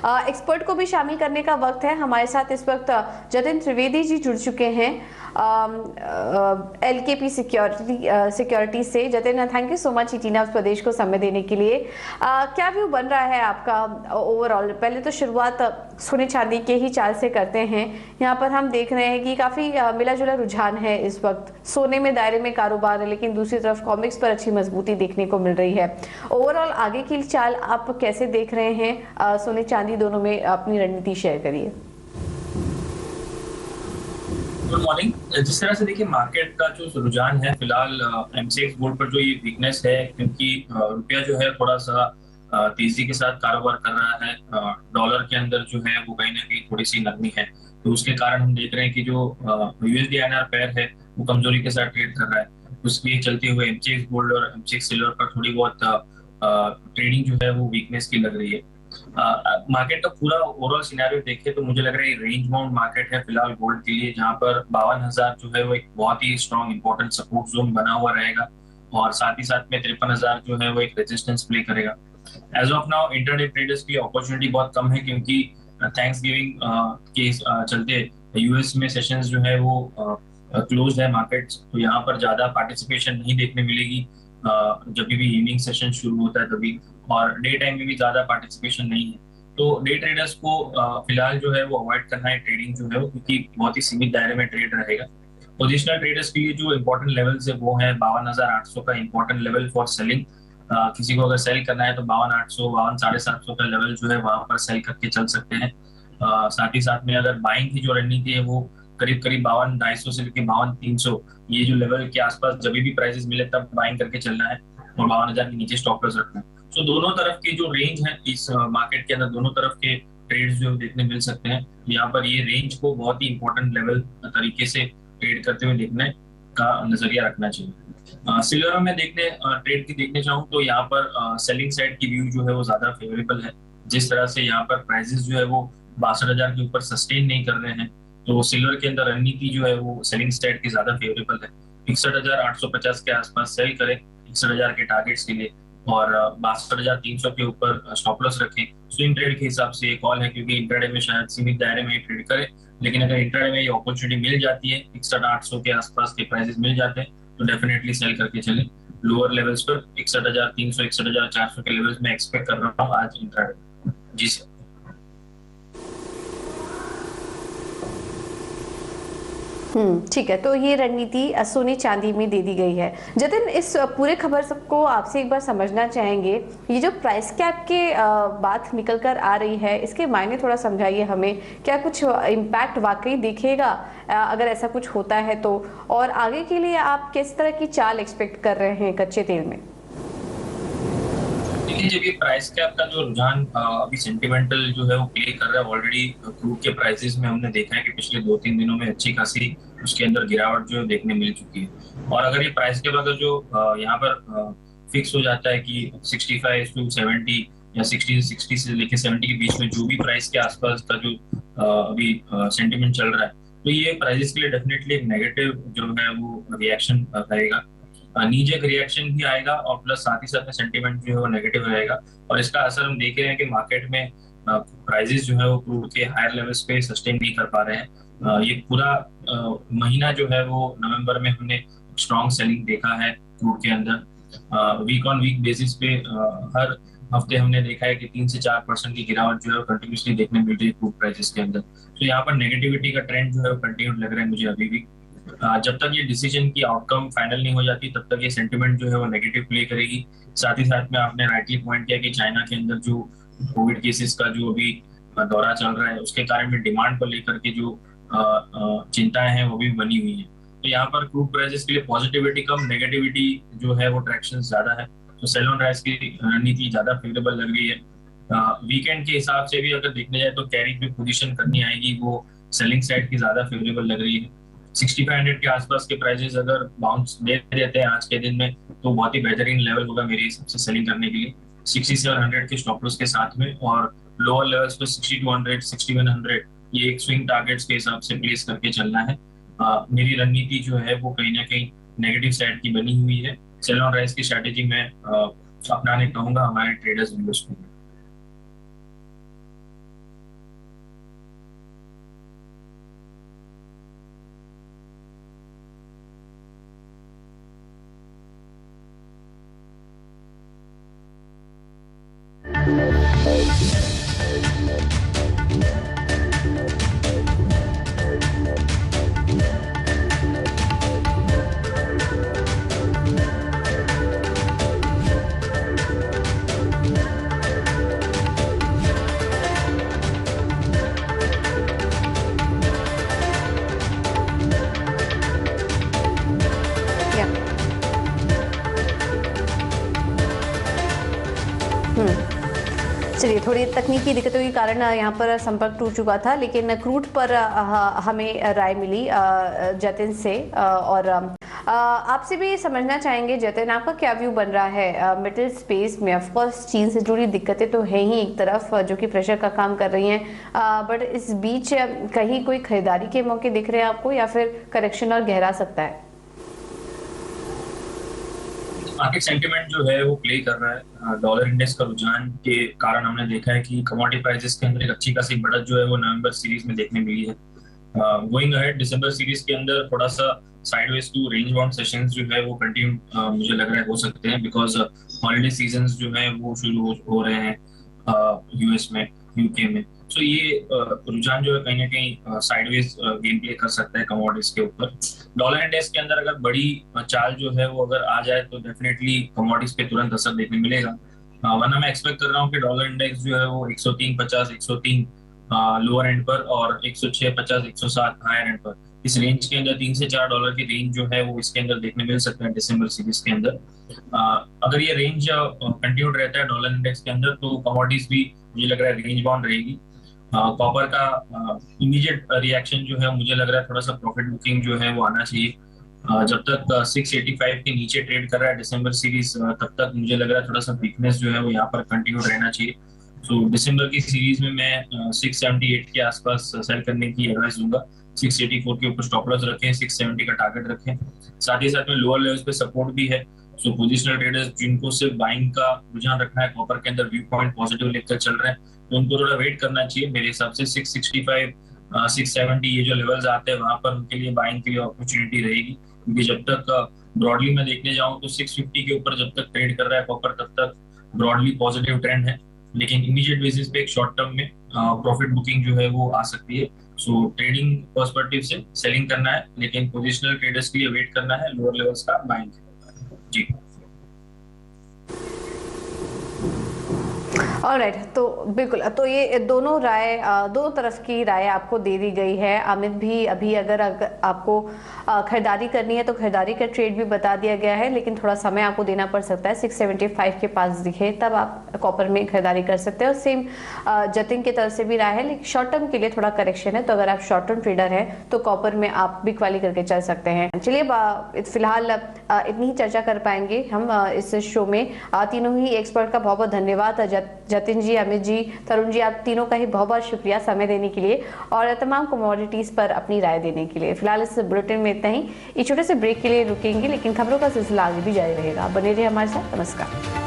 Expert को भी शामिल करने का वक्त है। हमारे साथ इस वक्त जतिन त्रिवेदी जी जुड़ चुके हैं LKP सिक्योरिटी से। Jatin, thank you so much इटीना प्रदेश को समय देने के लिए। क्या व्यू बन रहा है आपका ओवरऑल? पहले तो शुरुआत सोने चांदी के ही चाल से करते हैं। यहाँ पर हम देख रहे हैं कि काफी मिला जुला रुझान है इस वक्त। सोने में दायरे में कारोबार है, लेकिन दूसरी तरफ कॉमिक्स पर अच्छी मजबूती देखने को मिल रही है। ओवरऑल आगे की चाल आप कैसे देख रहे हैं? सोने चांदी दोनों में अपनी रणनीति शेयर करिए। Good morning. जिस तरह से देखिए मार्केट का जो रुझान है फिलहाल एमसीएक्स बोर्ड पर जो ये वीकनेस है, क्योंकि रुपया जो है थोड़ा सा तेजी के साथ कारोबार कर रहा है। डॉलर के अंदर जो है वो कहीं ना कहीं थोड़ी सी नरमी है, तो उसके कारण हम देख रहे हैं कि जो यूएसडी आईएनआर पेयर है वो कमजोरी के साथ ट्रेड कर रहा है। उसके चलते हुए एमसीएक्स गोल्ड और एमसीएक्स सिल्वर पर थोड़ी बहुत ट्रेडिंग जो है वो वीकनेस की लग रही है। मार्केट का पूरा ओवरऑल सिनेरियो देखे तो मुझे लग रहा है रेंज बाउंड मार्केट है फिलहाल गोल्ड के लिए, जहां पर 52,000 जो है वो एक बहुत ही स्ट्रॉन्ग इंपॉर्टेंट सपोर्ट जोन बना हुआ रहेगा, और साथ ही साथ में 53,000 जो है वो एक रेजिस्टेंस प्ले करेगा। As of now intraday traders की अपॉर्चुनिटी बहुत कम है, क्योंकि थैंक्स गिविंग के चलते यूएस में सेशंस जो है वो क्लोज है मार्केट, तो यहाँ पर ज्यादा पार्टिसिपेशन नहीं देखने मिलेगी। जब भी इवनिंग सेशन शुरू होता है तभी, और डे टाइम में भी ज्यादा पार्टिसिपेशन नहीं है। तो डे ट्रेडर्स को फिलहाल जो है वो अवॉइड करना है ट्रेडिंग जो है वो, क्योंकि बहुत ही सीमित दायरे में ट्रेड रहेगा। पोजिशनल ट्रेडर्स के लिए जो इंपॉर्टेंट लेवल्स है वो है 52,800 का इंपॉर्टेंट लेवल फॉर सेलिंग। किसी को अगर सेल करना है तो 52,800 52,750 का लेवल जो है वहां पर सेल करके चल सकते हैं। साथ ही साथ में अगर बाइंग की जो रणनीति है वो करीब करीब 52,250 से लेकर 52,300, ये जो लेवल के आसपास जब भी प्राइसेस मिले तब बाइंग करके चलना है, और 52,000 के नीचे स्टॉप लॉस रखना है। तो दोनों तरफ की जो रेंज है इस मार्केट के अंदर, दोनों तरफ के ट्रेड्स जो देखने मिल सकते हैं। यहाँ पर ये रेंज को बहुत ही इंपॉर्टेंट लेवल तरीके से ट्रेड करते हुए देखने का नजरिया रखना चाहिए। सिल्वर में देखने ट्रेड की देखने चाहूँ तो यहाँ पर सेलिंग साइड की व्यू जो है वो ज्यादा फेवरेबल है। जिस तरह से यहाँ पर प्राइसेस जो है वो 62,000 के ऊपर सस्टेन नहीं कर रहे हैं, तो सिल्वर के अंदर रणनीति जो है वो सेलिंग साइड की ज्यादा फेवरेबल है। 61,850 के आसपास सेल करें 61,000 के टारगेट्स के लिए, और 62,300 के ऊपर स्टॉप लॉस रखें। स्विंग ट्रेड के हिसाब से ये कॉल है, क्योंकि इंट्राडे में शायद सीमित दायरे में ट्रेड करें, लेकिन अगर इंट्राडे में ये अपॉर्चुनिटी मिल जाती है 61,800 के आसपास के प्राइसेस मिल जाते हैं तो डेफिनेटली सेल करके चलें। लोअर लेवल्स पर 61,300 61,400 के लेवल्स में एक्सपेक्ट कर रहा हूँ आज इंट्राडे। जी सर। ठीक है, तो ये रणनीति सोने चांदी में दे दी गई है। जतिन, इस पूरे खबर सबको आपसे एक बार समझना चाहेंगे। ये जो प्राइस कैप के बात निकल कर आ रही है, इसके मायने थोड़ा समझाइए हमें। क्या कुछ इम्पैक्ट वाकई दिखेगा अगर ऐसा कुछ होता है तो? और आगे के लिए आप किस तरह की चाल एक्सपेक्ट कर रहे हैं कच्चे तेल में? देखिए, जब ये प्राइस कैप का जो रुझान अभी सेंटिमेंटल जो है वो प्ले कर रहा है, ऑलरेडी क्रूड के प्राइसेस में हमने देखा है कि पिछले 2-3 दिनों में अच्छी खासी उसके अंदर गिरावट जो है देखने मिल चुकी है। और अगर ये प्राइस कैप अगर जो यहाँ पर फिक्स हो जाता है कि 65 to 70 या 60 से लेके 70 के बीच में जो भी प्राइस के आसपास का जो अभी सेंटिमेंट चल रहा है, तो ये प्राइसेस के लिए डेफिनेटली एक नेगेटिव जो है वो रिएक्शन रहेगा। नीचे रिएक्शन भी आएगा, और प्लस साथ ही साथ में सेंटीमेंट जो है वो नेगेटिव रहेगा। और इसका असर हम देख रहे हैं कि मार्केट में प्राइसेस जो है वो क्रूड के हायर लेवल्स पे सस्टेन नहीं कर पा रहे हैं। ये पूरा महीना जो है वो नवंबर में हमने स्ट्रॉन्ग सेलिंग देखा है क्रूड के अंदर। वीक ऑन वीक बेसिस पे हर हफ्ते हमने देखा है कि 3 से 4% की गिरावट जो है कंटिन्यूसली देखने मिल रही है क्रूड प्राइसेस के अंदर। तो यहाँ पर नेगेटिविटी का ट्रेंड जो है वो कंटिन्यू लग रहा है मुझे अभी भी। जब तक ये डिसीजन की आउटकम फाइनल नहीं हो जाती तब तक ये सेंटिमेंट जो है वो नेगेटिव प्ले करेगी। साथ ही साथ में आपने राइटली पॉइंट किया कि चाइना के अंदर जो कोविड केसेस का जो अभी दौरा चल रहा है, उसके कारण में डिमांड को लेकर के जो चिंताएं हैं वो भी बनी हुई है। तो यहाँ पर क्रूड प्राइसेस के लिए पॉजिटिविटी कम, नेगेटिविटी जो है वो ट्रैक्शन ज्यादा है। तो सेल ऑन राइज की रणनीति ज्यादा फेवरेबल लग रही है। वीकेंड के हिसाब से भी अगर देखने जाए तो कैरी भी पोजीशन करनी आएगी, वो सेलिंग साइड की ज्यादा फेवरेबल लग रही है। 6500 के आसपास के प्राइसेस अगर बाउंस दे देते हैं आज के दिन में तो बहुत ही बेहतरीन लेवल होगा मेरे हिसाब से सेलिंग करने के लिए, 6700 के स्टॉप लॉस के साथ में। और लोअर लेवल्स पे 6200 6100 ये एक स्विंग टारगेट्स के हिसाब से प्लेस करके चलना है। मेरी रणनीति जो है वो कहीं ना कहीं नेगेटिव साइड की बनी हुई है। सेल ऑन राइज की स्ट्रैटेजी में अपनाने कहूंगा हमारे ट्रेडर्स इन्वेस्ट को। थोड़ी तकनीकी दिक्कतों के कारण यहाँ पर संपर्क टूट चुका था, लेकिन क्रूड पर हमें राय मिली जतिन से। और आपसे भी समझना चाहेंगे जतिन, आपका क्या व्यू बन रहा है मिडिल स्पेस में? ऑफ कोर्स चीन से जुड़ी दिक्कतें तो है ही एक तरफ, जो कि प्रेशर का काम कर रही हैं, बट इस बीच कहीं कोई खरीदारी के मौके दिख रहे हैं आपको, या फिर करेक्शन और गहरा सकता है? मार्केट सेंटिमेंट जो है वो प्ले कर रहा है। डॉलर इंडेक्स का रुझान के कारण हमने देखा है कि कमोडिटी प्राइसेस के अंदर एक अच्छी खासी बढ़त जो है वो नवंबर सीरीज में देखने मिली है। गोइंग अहेड दिसंबर सीरीज के अंदर थोड़ा सा sideways to range bound sessions जो है वो कंटिन्यू मुझे लग रहा है हो सकते हैं, बिकॉज हॉलिडे सीजन्स जो है वो शुरू हो रहे हैं यूएस में, यूके में। सो ये रुझान जो है कहीं ना कहीं साइडवेज गेम प्ले कर सकता है कमोडिटीज के ऊपर। डॉलर इंडेक्स के अंदर अगर बड़ी चाल जो है वो अगर आ जाए तो डेफिनेटली कमोडिटीज पे तुरंत असर देखने मिलेगा। वरना मैं एक्सपेक्ट कर रहा हूँ कि डॉलर इंडेक्स जो है वो 103.50 103 लोअर एंड पर और 106.50 107 हायर एंड पर, इस रेंज के अंदर $3 से $4 की रेंज जो है वो इसके अंदर देखने मिल सकता है दिसंबर सीरीज के अंदर। अगर ये रेंज कंटिन्यूड रहता है डॉलर इंडेक्स के अंदर तो कमोडिटीज भी मुझे लग रहा है रेंज बाउंड रहेगी। कॉपर का इमीडिएट रिएक्शन जो है मुझे लग रहा है थोड़ा सा प्रॉफिट बुकिंग जो है वो आना चाहिए। जब तक 685 के नीचे ट्रेड कर रहा है दिसंबर सीरीज, तब तक मुझे लग रहा है थोड़ा सा वीकनेस जो है वो यहाँ पर कंटिन्यू रहना चाहिए। सो दिसंबर की सीरीज में मैं 678 के आसपास सेल करने की एडवाइस दूंगा। 684 के ऊपर स्टॉप लॉस रखें, 670 का टारगेट रखें। साथ ही साथ में लोअर लेवल्स पे सपोर्ट भी है। सो पोजिशनल ट्रेडर्स जिनको सिर्फ बाइंग का रुझान रखना है, कॉपर के अंदर व्यू पॉइंट पॉजिटिव लेकर चल रहे हैं, तो उनको थोड़ा वेट करना चाहिए। मेरे हिसाब से 665 670 ये जो लेवल्स आते हैं वहां पर उनके लिए बाइंग के लिए अपॉर्चुनिटी रहेगी, क्योंकि जब तक ब्रॉडली मैं देखने जाऊं तो 650 के ऊपर जब तक ट्रेड कर रहा है कॉपर तब तक ब्रॉडली पॉजिटिव ट्रेंड है। लेकिन इमीडिएट बेसिस पे एक शॉर्ट टर्म में प्रॉफिट बुकिंग जो है वो आ सकती है। सो ट्रेडिंग पर्सपेक्टिव से सेलिंग करना है, लेकिन पोजिशनल ट्रेडर्स के लिए वेट करना है, लोअर लेवल्स का बाइंग। जी ऑलराइट, तो बिल्कुल, तो ये दोनों राय, दोनों तरफ की राय आपको दे दी गई है। अमित भी अभी अगर आपको खरीदारी करनी है तो खरीदारी का ट्रेड भी बता दिया गया है, लेकिन थोड़ा समय आपको देना पड़ सकता है। 675 के पास दिखे तब आप कॉपर में खरीदारी कर सकते हो। सेम जतिन की तरफ से भी राय है, लेकिन शॉर्ट टर्म के लिए थोड़ा करेक्शन है, तो अगर आप शॉर्ट टर्म ट्रेडर हैं तो कॉपर में आप बिग वाली करके चल सकते हैं। चलिए, फिलहाल इतनी ही चर्चा कर पाएंगे हम इस शो में। तीनों ही एक्सपर्ट का बहुत बहुत धन्यवाद। जतिन जी, अमित जी, तरुण जी, आप तीनों का ही बहुत बहुत शुक्रिया समय देने के लिए और तमाम कमोडिटीज पर अपनी राय देने के लिए। फिलहाल इस बुलेटिन में इतना ही। इस छोटे से ब्रेक के लिए रुकेंगे, लेकिन खबरों का सिलसिला आगे भी जारी रहेगा। बने रहिए हमारे साथ। नमस्कार।